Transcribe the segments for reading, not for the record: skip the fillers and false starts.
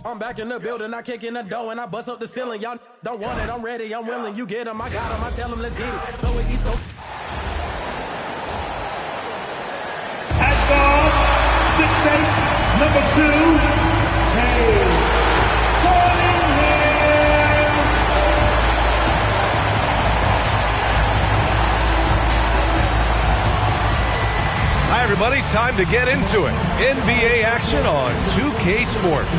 I'm back in the building, I kick in the door and I bust up the ceiling. Y'all don't want it, I'm ready, I'm willing. You get them, I got them, I tell them, let's get it. Throw it East Coast. At guard, 6'8", number 2, Hi, everybody. Time to get into it. NBA action on 2K Sports.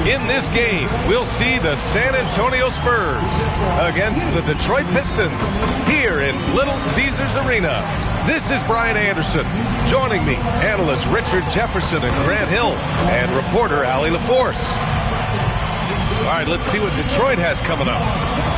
In this game, we'll see the San Antonio Spurs against the Detroit Pistons here in Little Caesars Arena. This is Brian Anderson. Joining me, analysts Richard Jefferson and Grant Hill, and reporter Allie LaForce. All right, let's see what Detroit has coming up.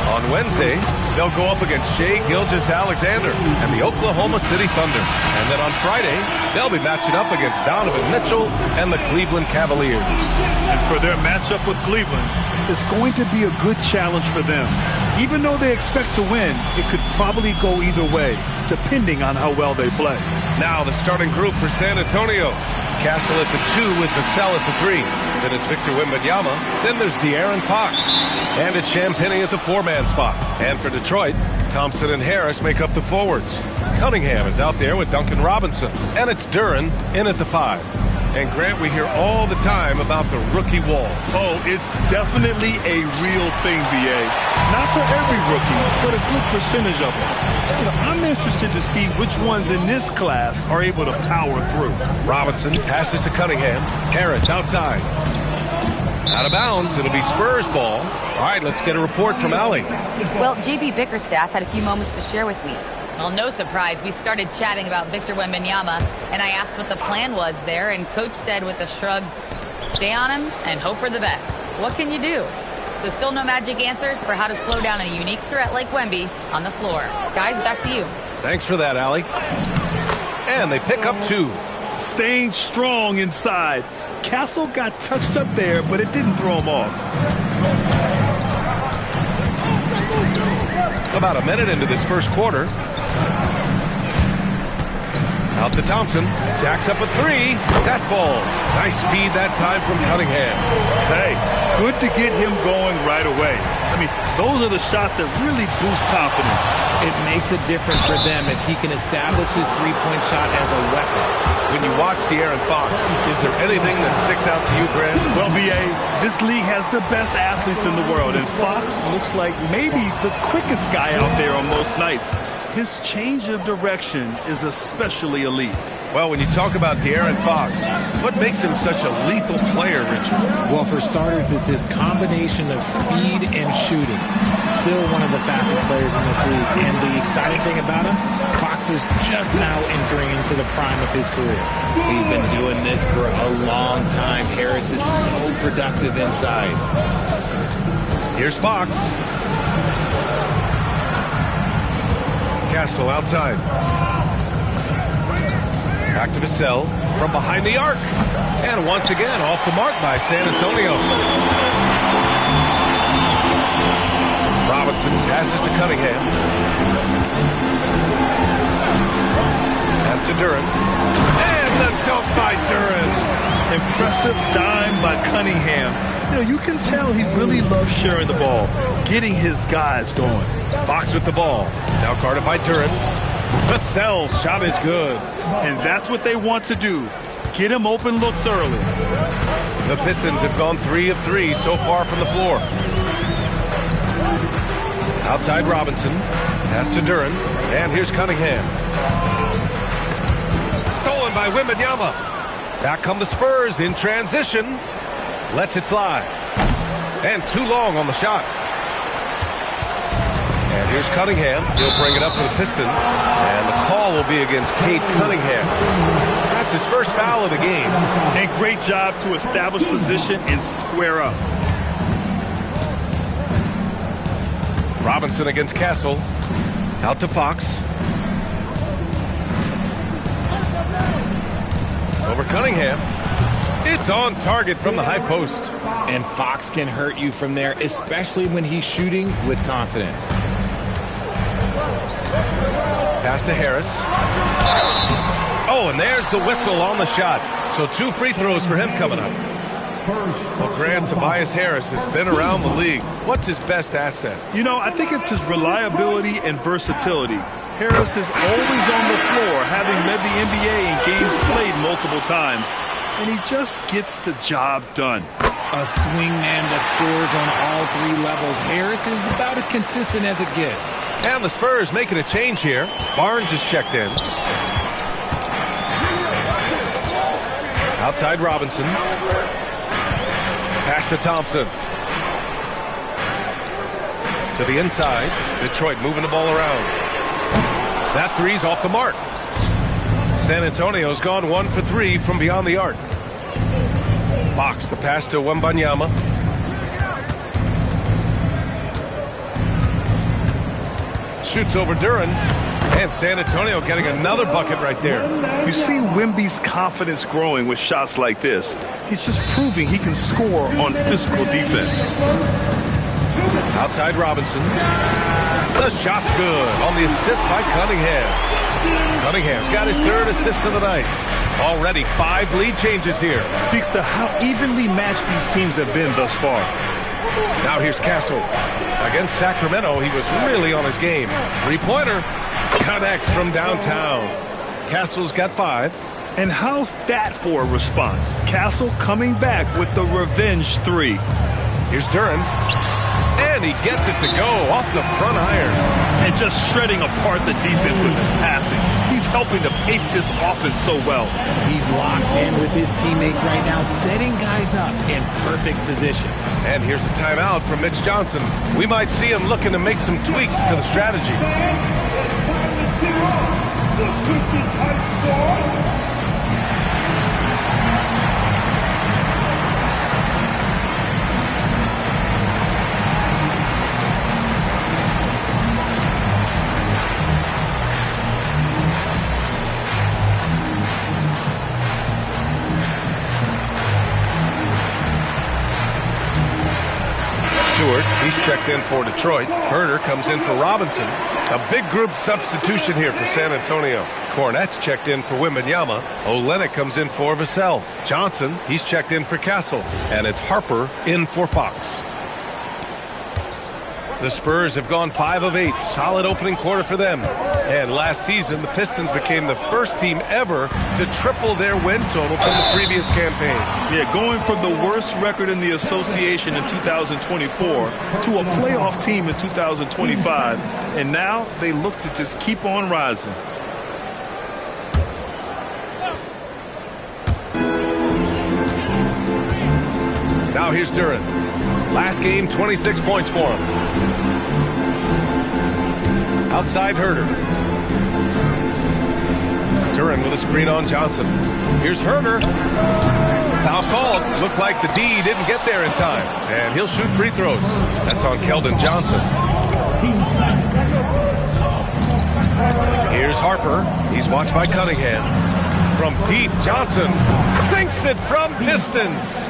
On Wednesday, they'll go up against Shai Gilgeous-Alexander and the Oklahoma City Thunder. And then on Friday, they'll be matching up against Donovan Mitchell and the Cleveland Cavaliers. And for their matchup with Cleveland, it's going to be a good challenge for them. Even though they expect to win, it could probably go either way, depending on how well they play. Now the starting group for San Antonio. Castle at the 2 with Vassell at the 3. Then it's Victor Wembanyama. Then there's De'Aaron Fox. And it's Champagnie at the 4-man spot. And for Detroit, Thompson and Harris make up the forwards. Cunningham is out there with Duncan Robinson. And it's Duren in at the 5. And Grant, we hear all the time about the rookie wall. Oh, it's definitely a real thing, B.A. Not for every rookie, but a good percentage of them. I'm interested to see which ones in this class are able to power through. Robinson passes to Cunningham. Harris outside. Out of bounds. It'll be Spurs ball. All right, let's get a report from Allie. Well, J.B. Bickerstaff had a few moments to share with me. Well, no surprise, we started chatting about Victor Wembanyama, and I asked what the plan was there, and Coach said with a shrug, stay on him and hope for the best. What can you do? So still no magic answers for how to slow down a unique threat like Wemby on the floor. Guys, back to you. Thanks for that, Allie. And they pick up 2. Staying strong inside. Castle got touched up there, but it didn't throw him off. About a minute into this first quarter. Out to Thompson. Jacks up a 3. That falls. Nice feed that time from Cunningham. Hey, good to get him going right away. I mean, those are the shots that really boost confidence. It makes a difference for them if he can establish his three-point shot as a weapon. When you watch De'Aaron Fox, is there anything that sticks out to you, Grant? Well, B.A., this league has the best athletes in the world, and Fox looks like maybe the quickest guy out there on most nights. His change of direction is especially elite. Well, when you talk about De'Aaron Fox, what makes him such a lethal player, Richard? Well, for starters, it's his combination of speed and shooting. Still one of the fastest players in this league. And the exciting thing about him, Fox is just now entering into the prime of his career. He's been doing this for a long time. Harris is so productive inside. Here's Fox. Castle outside. Back to Vassell from behind the arc. And once again, off the mark by San Antonio. Robinson passes to Cunningham. Pass to Duren. And the dunk by Duren. Impressive dime by Cunningham. You know, you can tell he really loves sharing the ball, getting his guys going. Fox with the ball. Now guarded by Duren. Vassell's shot is good. And that's what they want to do. Get him open looks early. The Pistons have gone 3 of 3 so far from the floor. Outside Robinson. Pass to Duren. And here's Cunningham. Stolen by Wembanyama. Back come the Spurs in transition. Lets it fly. And too long on the shot. And here's Cunningham. He'll bring it up to the Pistons. And the call will be against Cade Cunningham. That's his first foul of the game. And great job to establish position and square up. Robinson against Castle. Out to Fox. Over Cunningham. It's on target from the high post. And Fox can hurt you from there, especially when he's shooting with confidence. Pass to Harris. Oh, and there's the whistle on the shot. So 2 free throws for him coming up. Well, Grant, Tobias Harris has been around the league. What's his best asset? You know, I think it's his reliability and versatility. Harris is always on the floor, having led the NBA in games played multiple times. And he just gets the job done. A swingman that scores on all three levels. Harris is about as consistent as it gets. And the Spurs making a change here. Barnes is checked in. Outside Robinson. Pass to Thompson. To the inside. Detroit moving the ball around. That three's off the mark. San Antonio's gone 1 for 3 from beyond the arc. Fox, the pass to Wembanyama. Shoots over Duran. And San Antonio getting another bucket right there. You see Wemby's confidence growing with shots like this. He's just proving he can score on physical defense. Outside Robinson. The shot's good on the assist by Cunningham. Cunningham's got his 3rd assist of the night. Already 5 lead changes here. Speaks to how evenly matched these teams have been thus far. Now here's Castle. Against Sacramento, he was really on his game. 3-pointer. Connects from downtown. Castle's got 5. And how's that for a response? Castle coming back with the revenge 3. Here's Duran. And he gets it to go off the front iron. And just shredding apart the defense with his passing. He's helping to pace this offense so well. He's locked in with his teammates right now, setting guys up in perfect position. And here's a timeout from Mitch Johnson. We might see him looking to make some tweaks to the strategy. He's checked in for Detroit. Herter comes in for Robinson. A big group substitution here for San Antonio. Cornette's checked in for Wembanyama. Olynyk comes in for Vassell. Johnson, he's checked in for Castle. And it's Harper in for Fox. The Spurs have gone 5 of 8. Solid opening quarter for them. And last season, the Pistons became the first team ever to triple their win total from the previous campaign. Yeah, going from the worst record in the association in 2024 to a playoff team in 2025. And now they look to just keep on rising. Now here's Duran. Last game, 26 points for him. Outside Herter. Duran with a screen on Johnson. Here's Herter. Foul called. Looked like the D didn't get there in time. And he'll shoot free throws. That's on Keldon Johnson. Here's Harper. He's watched by Cunningham. From deep, Johnson sinks it from distance.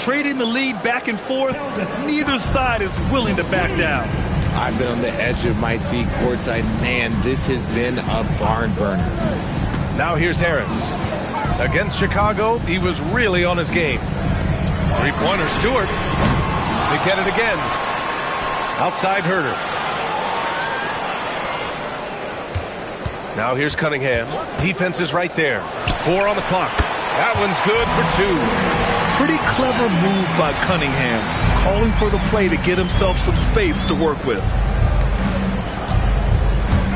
Trading the lead back and forth, neither side is willing to back down. I've been on the edge of my seat courtside. Man, this has been a barn burner. Now here's Harris. Against Chicago, he was really on his game. 3-pointer Stewart. They get it again. Outside Herter. Now here's Cunningham. Defense is right there. 4 on the clock. That one's good for 2. Pretty clever move by Cunningham, calling for the play to get himself some space to work with.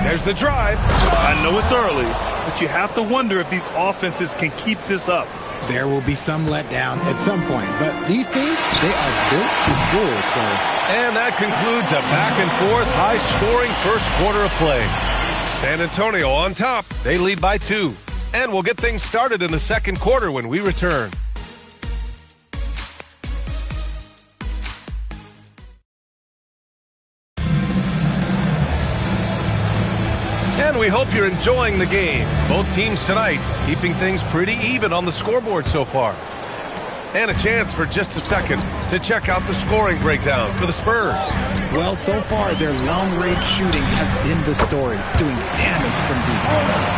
There's the drive. I know it's early, but you have to wonder if these offenses can keep this up. There will be some letdown at some point, but these teams, they are built to score. And that concludes a back-and-forth, high-scoring first quarter of play. San Antonio on top. They lead by 2. And we'll get things started in the second quarter when we return. And we hope you're enjoying the game. Both teams tonight keeping things pretty even on the scoreboard so far. And a chance for just a second to check out the scoring breakdown for the Spurs. Well, so far, their long-range shooting has been the story, doing damage from deep.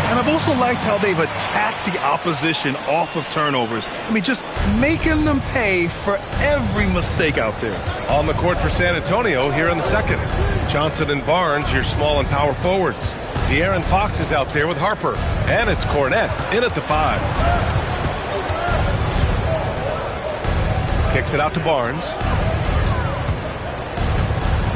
And I've also liked how they've attacked the opposition off of turnovers. I mean, just making them pay for every mistake out there. On the court for San Antonio here in the second. Johnson and Barnes, your small and power forwards. De'Aaron Fox is out there with Harper. And it's Cornette in at the 5. Kicks it out to Barnes.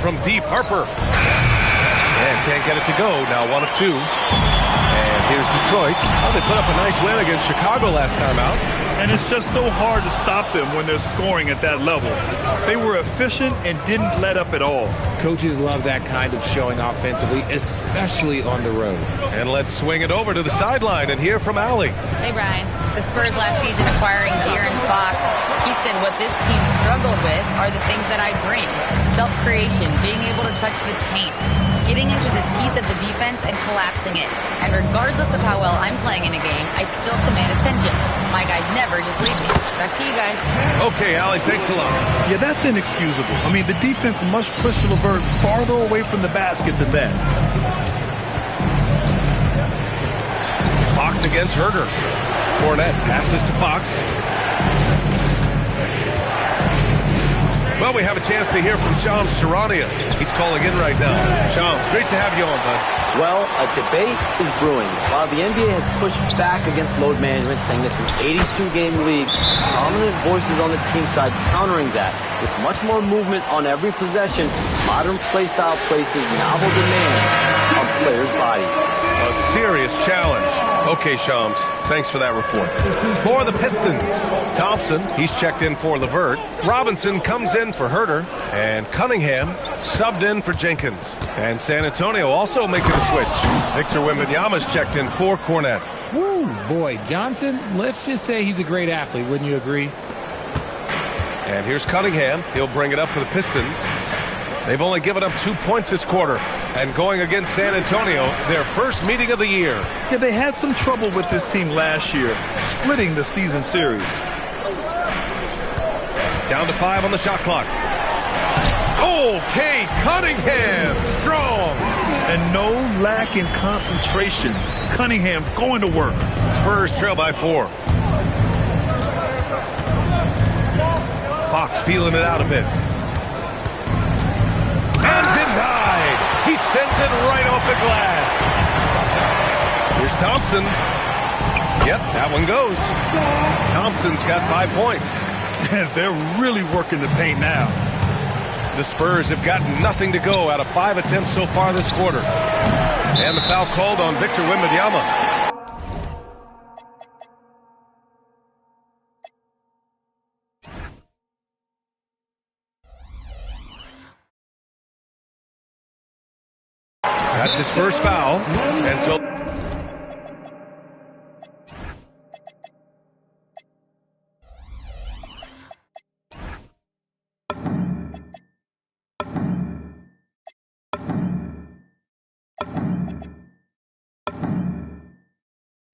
From deep, Harper. And can't get it to go. Now 1 of 2. And here's Detroit. Oh, they put up a nice win against Chicago last time out. And it's just so hard to stop them when they're scoring at that level. They were efficient and didn't let up at all. Coaches love that kind of showing offensively, especially on the road. And let's swing it over to the sideline and hear from Allie. Hey, Brian. The Spurs last season acquiring De'Aaron Fox, he said what this team struggled with are the things that I bring. Self-creation, being able to touch the paint, getting into the teeth of the defense and collapsing it. And regardless of how well I'm playing in a game, I still command attention. My guys never just leave me. Back to you guys. Okay, Allie, thanks a lot. Yeah, that's inexcusable. I mean, the defense must push LeVert farther away from the basket than that. Fox against Herter. Cornette passes to Fox. Well, we have a chance to hear from Shams Charania. He's calling in right now. Shams, great to have you on, bud. Well, a debate is brewing. While the NBA has pushed back against load management, saying it's an 82-game league, prominent voices on the team side countering that. With much more movement on every possession, modern play style places novel demands on players' bodies. A serious challenge. Okay, Shams, thanks for that report. For the Pistons, Thompson, he's checked in for LeVert. Robinson comes in for Herter. And Cunningham subbed in for Jenkins. And San Antonio also making a switch. Victor Wembanyama's checked in for Cornette. Woo, boy, Johnson, let's just say he's a great athlete, wouldn't you agree? And here's Cunningham. He'll bring it up for the Pistons. They've only given up 2 points this quarter. And going against San Antonio, their first meeting of the year. Yeah, they had some trouble with this team last year, splitting the season series. Down to 5 on the shot clock. Okay, Cunningham, strong. And no lack in concentration. Cunningham going to work. Spurs trail by 4. Fox feeling it out a bit. And denied. He sent it right off the glass. Here's Thompson. Yep, that one goes. Thompson's got 5 points. They're really working the paint now. The Spurs have gotten nothing to go out of 5 attempts so far this quarter. And the foul called on Victor Wembanyama. That's his first foul. And so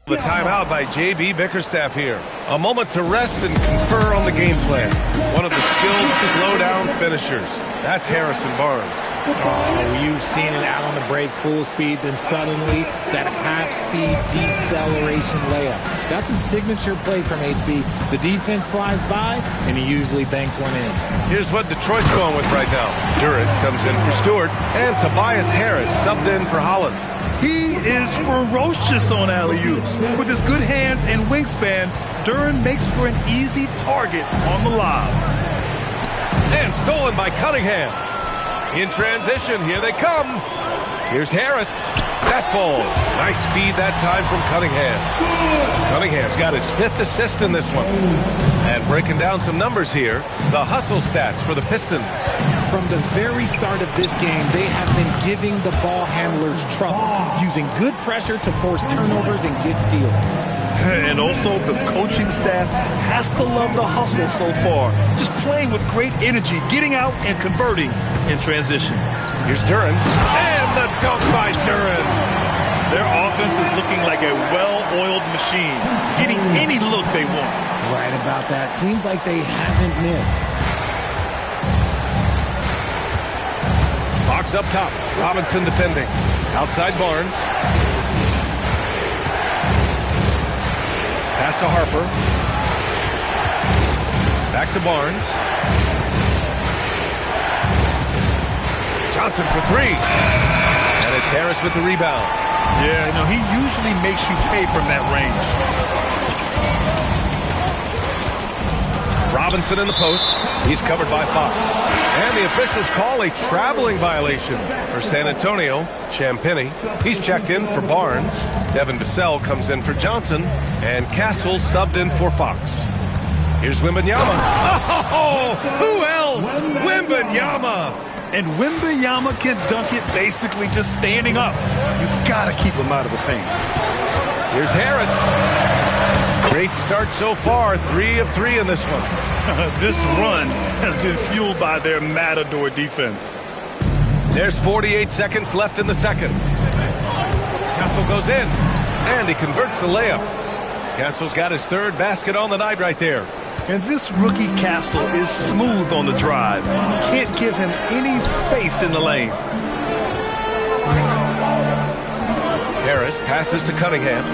the timeout by J.B. Bickerstaff here. A moment to rest and confer on the game plan. One of the skilled slow-down finishers. That's Harrison Barnes. Oh, you've seen it out on the break, full speed, then suddenly that half-speed deceleration layup. That's a signature play from HB. The defense flies by, and he usually banks one in. Here's what Detroit's going with right now. Durant comes in for Stewart, and Tobias Harris subbed in for Holland. He is ferocious on alley-oops. With his good hands and wingspan, Durant makes for an easy target on the lob. And stolen by Cunningham. In transition, here they come. Here's Harris. That falls. Nice feed that time from Cunningham. Cunningham's got his 5th assist in this one. And breaking down some numbers here, the hustle stats for the Pistons. From the very start of this game, they have been giving the ball handlers trouble, using good pressure to force turnovers and get steals. And also, the coaching staff has to love the hustle so far. Just playing with great energy, getting out and converting in transition. Here's Durant. And the dunk by Durant. Their offense is looking like a well-oiled machine, getting any look they want. Right about that. Seems like they haven't missed. Fox up top. Robinson defending. Outside Barnes. Pass to Harper. Back to Barnes. Johnson for three. And it's Harris with the rebound. Yeah, he usually makes you pay from that range. Robinson in the post. He's covered by Fox. And the officials call a traveling violation for San Antonio. Champagny. He's checked in for Barnes. Devin Vassell comes in for Johnson. And Castle subbed in for Fox. Here's Wembanyama. Oh, who else? Wembanyama. And Wembanyama can dunk it basically just standing up. You got to keep him out of the paint. Here's Harris. Great start so far. 3 of 3 in this one. This run has been fueled by their Matador defense. There's 48 seconds left in the second. Castle goes in, and he converts the layup. Castle's got his third basket on the night right there. And this rookie Castle is smooth on the drive. Can't give him any space in the lane. Harris passes to Cunningham.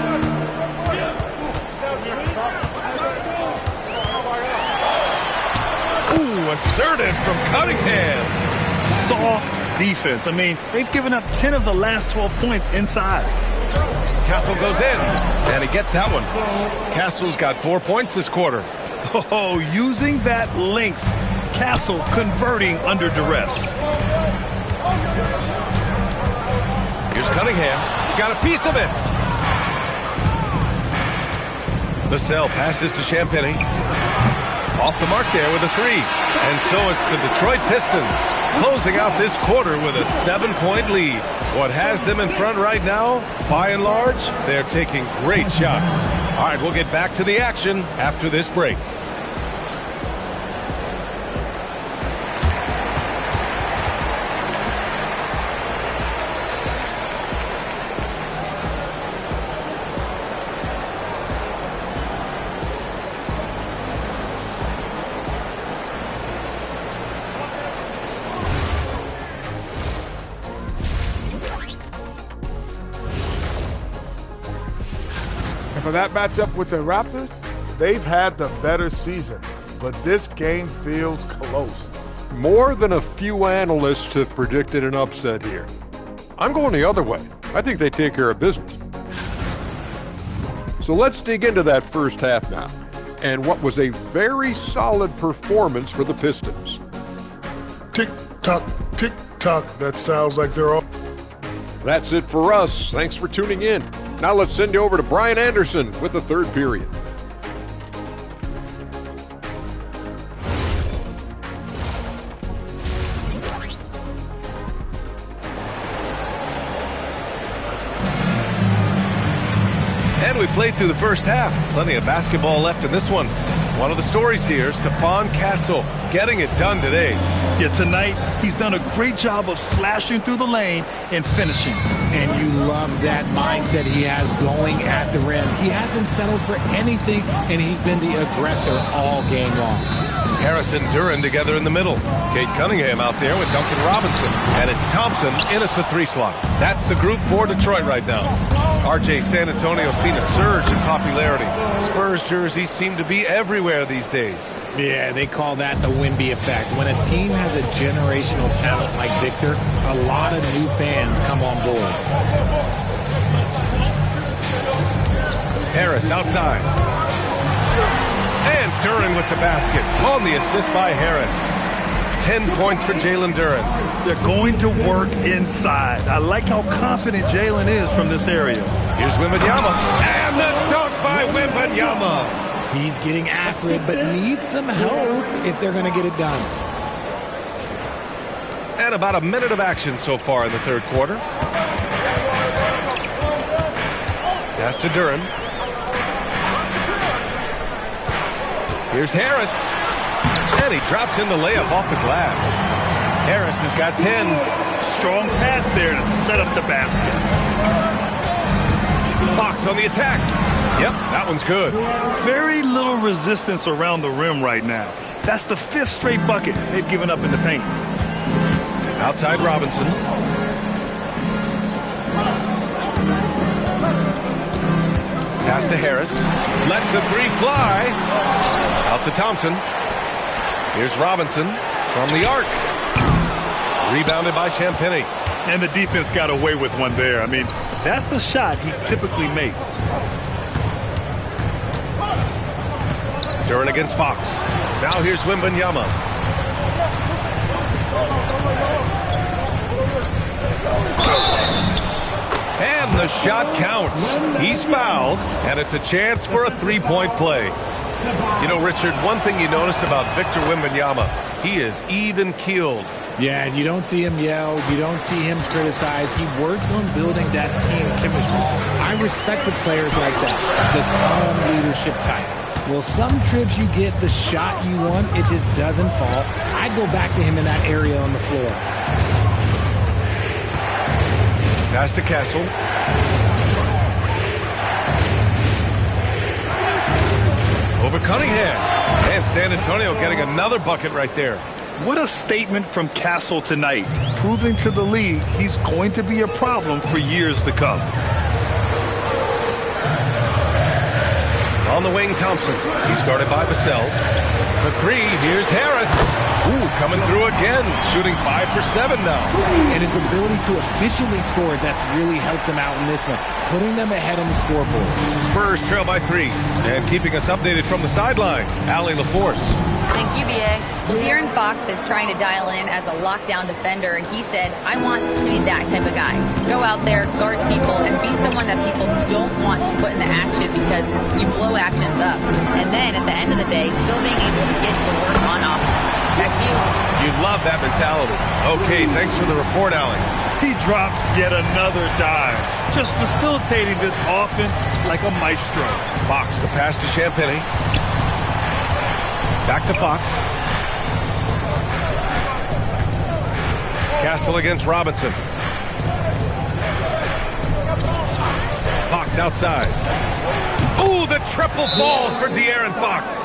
Ooh, assertive from Cunningham. Soft defense. I mean, they've given up 10 of the last 12 points inside. Castle goes in, and he gets that one. Castle's got 4 points this quarter. Oh, using that length. Castle converting under duress. Here's Cunningham. Got a piece of it. Vassell passes to Champagny. Off the mark there with a three. And so it's the Detroit Pistons closing out this quarter with a 7-point lead. What has them in front right now, by and large, they're taking great shots. All right, we'll get back to the action after this break. For that matchup with the Raptors, they've had the better season, but this game feels close. More than a few analysts have predicted an upset here. I'm going the other way. I think they take care of business. So let's dig into that first half now, and what was a very solid performance for the Pistons. Tick-tock, tick-tock, that sounds like they're all... That's it for us. Thanks for tuning in. Now let's send you over to Brian Anderson with the third period. And we played through the first half. Plenty of basketball left in this one. One of the stories here, Stephon Castle getting it done today. Yeah, tonight he's done a great job of slashing through the lane and finishing. And you love that mindset he has going at the rim. He hasn't settled for anything, and he's been the aggressor all game long. Harris and Duran together in the middle. Cade Cunningham out there with Duncan Robinson. And it's Thompson in at the 3 slot. That's the group for Detroit right now. RJ, San Antonio's seen a surge in popularity. Spurs jerseys seem to be everywhere these days. Yeah, they call that the Wemby effect. When a team has a generational talent like Victor, a lot of new fans come on board. Harris outside. And Duran with the basket. On the assist by Harris. 10 points for Jalen Duran. They're going to work inside. I like how confident Jalen is from this area. Here's Wembanyama. And the dunk by Wembanyama. He's getting after it, but needs some help if they're going to get it done. And about a minute of action so far in the third quarter. Pass to Duran. Here's Harris. And he drops in the layup off the glass. Harris has got 10. Strong pass there to set up the basket. Fox on the attack. Yep, that one's good. Very little resistance around the rim right now. That's the 5th straight bucket they've given up in the paint. Outside Robinson. Pass to Harris. Lets the 3 fly. Out to Thompson. Here's Robinson from the arc. Rebounded by Champagnie. And the defense got away with one there. I mean, that's a shot he typically makes. Duren against Fox. Now here's Wembanyama. And the shot counts. He's fouled, and it's a chance for a three-point play. You know, Richard, one thing you notice about Victor Wembanyama, he is even-keeled. Yeah, and you don't see him yell. You don't see him criticize. He works on building that team chemistry. I respect the players like that, the calm leadership type. Well, some trips you get the shot you want, it just doesn't fall. I'd go back to him in that area on the floor. Pass to Castle. Over Cunningham. And San Antonio getting another bucket right there. What a statement from Castle tonight, proving to the league he's going to be a problem for years to come. On the wing, Thompson. He's guarded by Vassell. For three, here's Harris. Ooh, coming through again, shooting 5 for 7 now. And his ability to efficiently score, that's really helped him out in this one, putting them ahead on the scoreboard. Spurs trail by 3. And keeping us updated from the sideline, Allie LaForce. Thank you, B.A. Well, De'Aaron Fox is trying to dial in as a lockdown defender, and he said, I want to be that type of guy. Go out there, guard people, and be someone that people don't want to put into action because you blow actions up. And then, at the end of the day, still being able to get to work on offense. Back to you. You love that mentality. Okay, thanks for the report, Allie. He drops yet another dive, just facilitating this offense like a maestro. Fox, the pass to Champagnie. Back to Fox. Castle against Robinson. Fox outside. Ooh, the triple falls for De'Aaron Fox.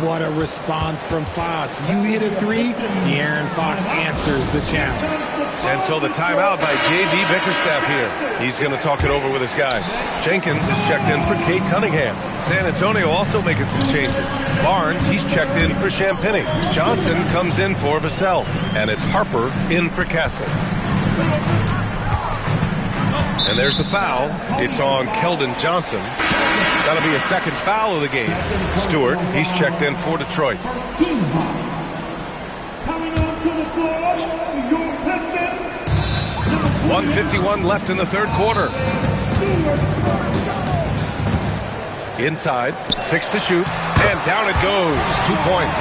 What a response from Fox. You hit a three, De'Aaron Fox answers the challenge. And so the timeout by J.D. Bickerstaff here. He's going to talk it over with his guys. Jenkins is checked in for Kate Cunningham. San Antonio also making some changes. Barnes, he's checked in for Champagnie. Johnson comes in for Vassell. And it's Harper in for Castle. And there's the foul. It's on Keldon Johnson. That'll be a second foul of the game. Stewart, he's checked in for Detroit. 1:51 left in the third quarter. Inside, 6 to shoot, and down it goes. 2 points.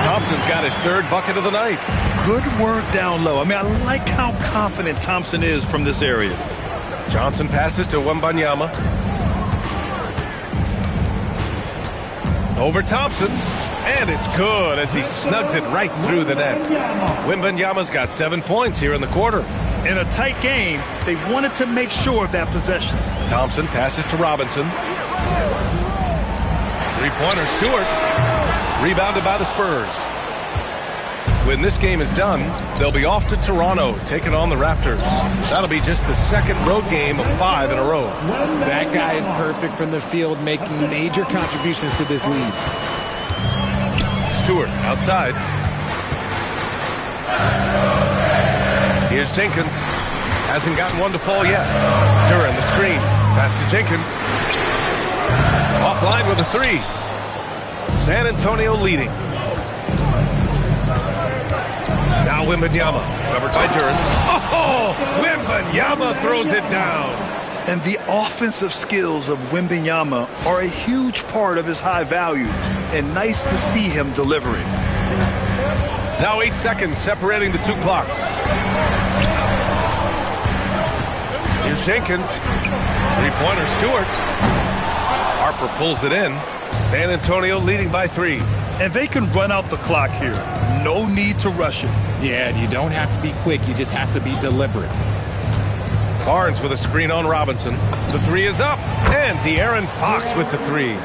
Thompson's got his third bucket of the night. Good work down low. I mean, I like how confident Thompson is from this area. Johnson passes to Wembanyama. Over Thompson. And it's good as he snugs it right through the net. Wembanyama's got 7 points here in the quarter. In a tight game, they wanted to make sure of that possession. Thompson passes to Robinson. Three-pointer, Stewart. Rebounded by the Spurs. When this game is done, they'll be off to Toronto, taking on the Raptors. That'll be just the second road game of 5 in a row. That guy is perfect from the field, making major contributions to this lead. Stewart outside. Here's Jenkins. Hasn't gotten one to fall yet. Duren the screen. Pass to Jenkins. Offline with a three. San Antonio leading. Now Wembanyama. Covered by Duren. Oh! Wembanyama throws it down. And the offensive skills of Wembanyama are a huge part of his high value. And nice to see him delivering. Now 8 seconds separating the two clocks. Here's Jenkins. Three-pointer, Stewart. Harper pulls it in. San Antonio leading by 3. And they can run out the clock here. No need to rush it. Yeah, you don't have to be quick. You just have to be deliberate. Barnes with a screen on Robinson. The three is up. And De'Aaron Fox with the three.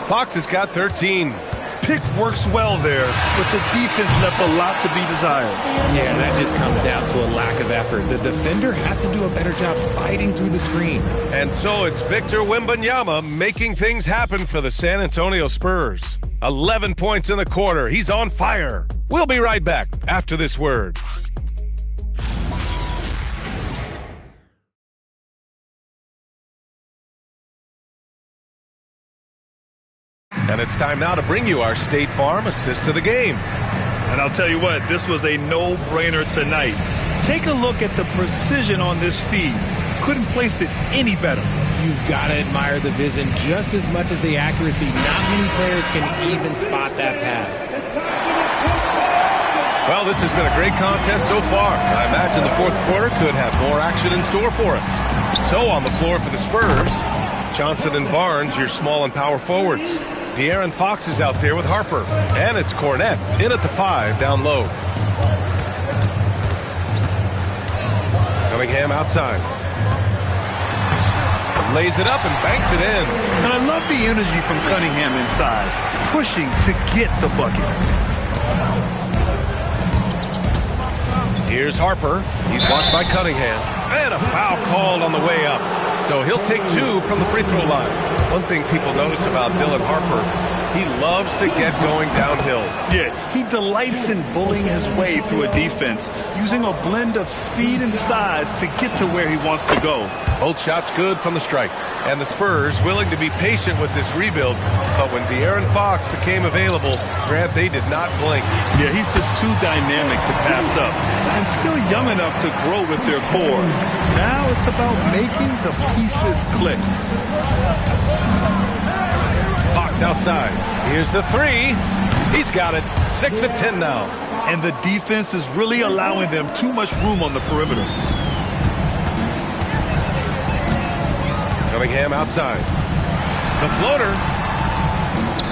Fox has got 13. Pick works well there, but the defense left a lot to be desired. Yeah, that just comes down to a lack of effort. The defender has to do a better job fighting through the screen. And so it's Victor Wembanyama making things happen for the San Antonio Spurs. 11 points in the quarter. He's on fire. We'll be right back after this word. And it's time now to bring you our State Farm assist to the game. And I'll tell you what, this was a no-brainer tonight. Take a look at the precision on this feed. Couldn't place it any better. You've got to admire the vision just as much as the accuracy. Not many players can even spot that pass. Well, this has been a great contest so far. I imagine the fourth quarter could have more action in store for us. So on the floor for the Spurs, Johnson and Barnes, your small and power forwards. De'Aaron Fox is out there with Harper. And it's Cornette in at the 5 down low. Cunningham outside. Lays it up and banks it in. And I love the energy from Cunningham inside, pushing to get the bucket. Here's Harper. He's watched by Cunningham. And a foul called on the way up. So he'll take 2 from the free throw line. One thing people notice about Dylan Harper, he loves to get going downhill. Yeah, he delights in bullying his way through a defense, using a blend of speed and size to get to where he wants to go. Both shots good from the strike. And the Spurs willing to be patient with this rebuild, but when De'Aaron Fox became available, Grant, they did not blink. Yeah, he's just too dynamic to pass up, and still young enough to grow with their core. Now it's about making the pieces click. Fox outside. Here's the 3. He's got it. 6 of 10 now. And the defense is really allowing them too much room on the perimeter. Cunningham outside. The floater.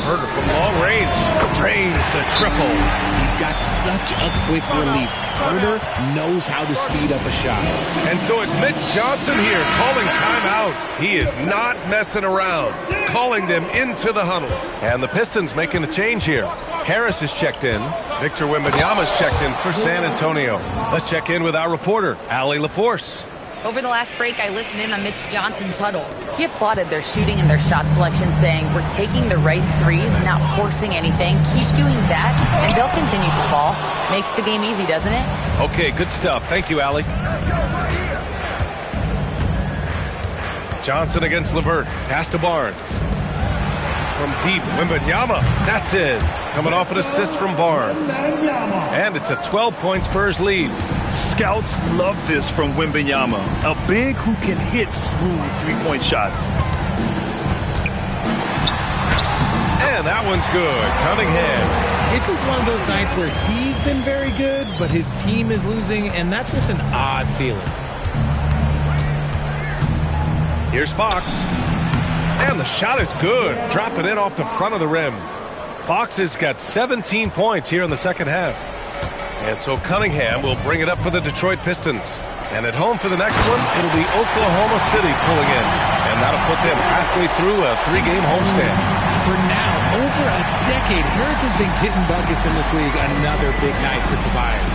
Herder from long range. Drains the triple. He's got such a quick release. Herder knows how to speed up a shot. And so it's Mitch Johnson here calling timeout. He is not messing around. Calling them into the huddle. And the Pistons making a change here. Harris is checked in. Victor Wembanyama's checked in for San Antonio. Let's check in with our reporter, Allie LaForce. Over the last break, I listened in on Mitch Johnson's huddle. He applauded their shooting and their shot selection, saying, "We're taking the right threes, not forcing anything. Keep doing that, and they'll continue to fall." Makes the game easy, doesn't it? Okay, good stuff. Thank you, Allie. Johnson against LeVert. Pass to Barnes. From deep, Wembanyama. That's it. Coming off an assist from Barnes. And it's a 12-point Spurs lead. Scouts love this from Wembanyama, a big who can hit smooth three-point shots. And that one's good. Cunningham. This is one of those nights where he's been very good, but his team is losing, and that's just an odd feeling. Here's Fox. And the shot is good. Dropping in off the front of the rim. Fox has got 17 points here in the second half. And so Cunningham will bring it up for the Detroit Pistons. And at home for the next one, it'll be Oklahoma City pulling in. And that'll put them halfway through a 3-game homestand. For now, over a decade, Harris has been getting buckets in this league. Another big night for Tobias.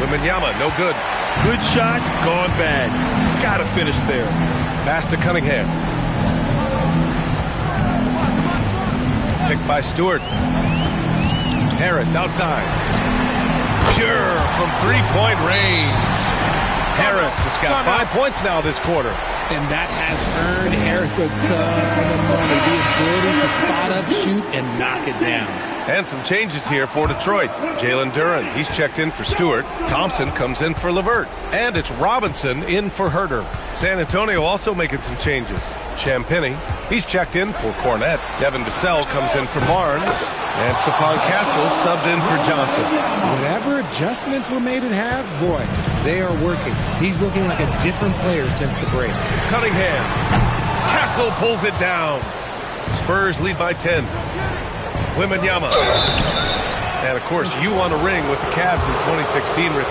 Wembanyama, no good. Good shot, gone bad. Gotta finish there. Pass to Cunningham. Picked by Stewart. Harris outside. Pure from three-point range. Harris has got 5 points now this quarter. And that has earned Harris a ton of money. The ability to spot up, shoot, and knock it down. And some changes here for Detroit. Jalen Duren, he's checked in for Stewart. Thompson comes in for LeVert. And it's Robinson in for Herder. San Antonio also making some changes. Champagny, he's checked in for Cornette. Devin Vassell comes in for Barnes. And Stephon Castle subbed in for Johnson. Whatever adjustments were made at half, boy, they are working. He's looking like a different player since the break. Cunningham. Castle pulls it down. Spurs lead by 10. Wembanyama. And, of course, you won a ring with the Cavs in 2016, Rich.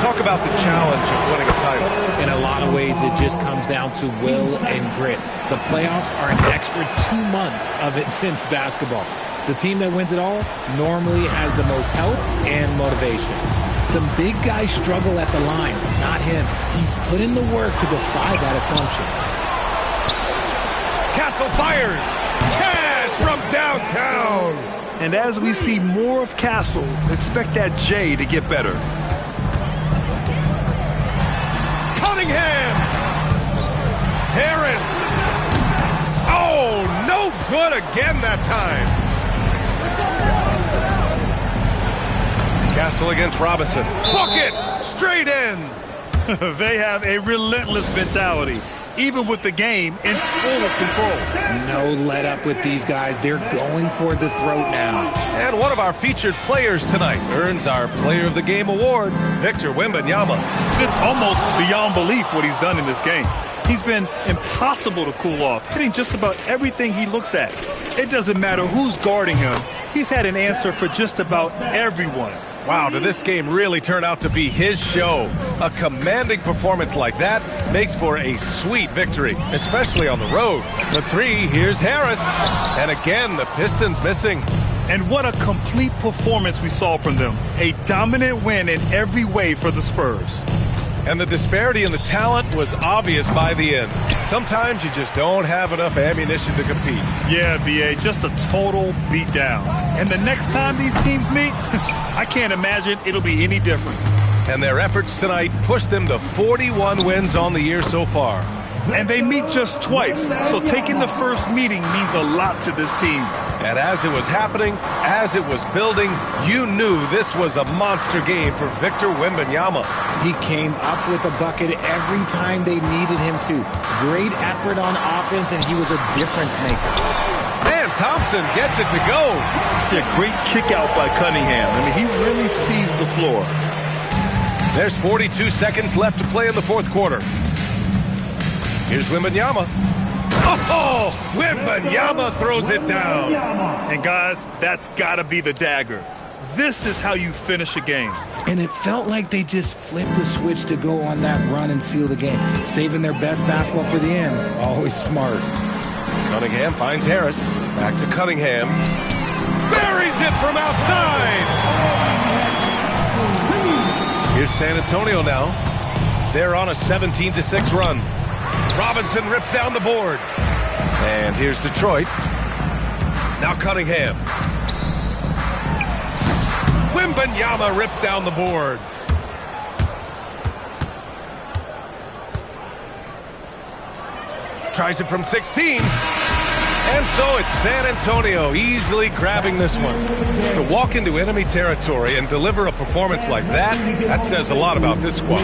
Talk about the challenge of winning a title. In a lot of ways, it just comes down to will and grit. The playoffs are an extra 2 months of intense basketball. The team that wins it all normally has the most help and motivation. Some big guys struggle at the line, not him. He's put in the work to defy that assumption. Castle fires. Cash from downtown. And as we see more of Castle, expect that J to get better. Cunningham. Harris. Oh, no good again that time. Castle against Robinson. Bucket! Straight in. They have a relentless mentality, even with the game in total control. No let up with these guys. They're going for the throat now. And one of our featured players tonight earns our Player of the Game award, Victor Wembanyama. It's almost beyond belief what he's done in this game. He's been impossible to cool off, hitting just about everything he looks at. It doesn't matter who's guarding him. He's had an answer for just about everyone. Wow, did this game really turn out to be his show? A commanding performance like that makes for a sweet victory, especially on the road. The three, here's Harris. And again, the Pistons missing. And what a complete performance we saw from them. A dominant win in every way for the Spurs. And the disparity in the talent was obvious by the end. Sometimes you just don't have enough ammunition to compete. Yeah, BA, just a total beatdown. And the next time these teams meet, I can't imagine it'll be any different. And their efforts tonight pushed them to 41 wins on the year so far. And they meet just twice, so taking the first meeting means a lot to this team. And as it was happening, as it was building, you knew this was a monster game for Victor Wembanyama. He came up with a bucket every time they needed him to. Great effort on offense, and he was a difference maker. And Thompson gets it to go. Yeah, great kick out by Cunningham. I mean, he really sees the floor. There's 42 seconds left to play in the fourth quarter. Here's Wembanyama. Oh, Wembanyama throws it down. And guys, that's got to be the dagger. This is how you finish a game. And it felt like they just flipped the switch to go on that run and seal the game, saving their best basketball for the end. Always smart. Cunningham finds Harris. Back to Cunningham. Buries it from outside. Here's San Antonio now. They're on a 17-6 run. Robinson rips down the board. And here's Detroit. Now Cunningham. Wembanyama rips down the board. Tries it from 16. And so it's San Antonio easily grabbing this one. To walk into enemy territory and deliver a performance like that, that says a lot about this squad.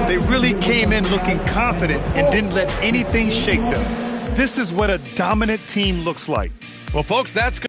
They really came in looking confident and didn't let anything shake them. This is what a dominant team looks like. Well, folks, that's good.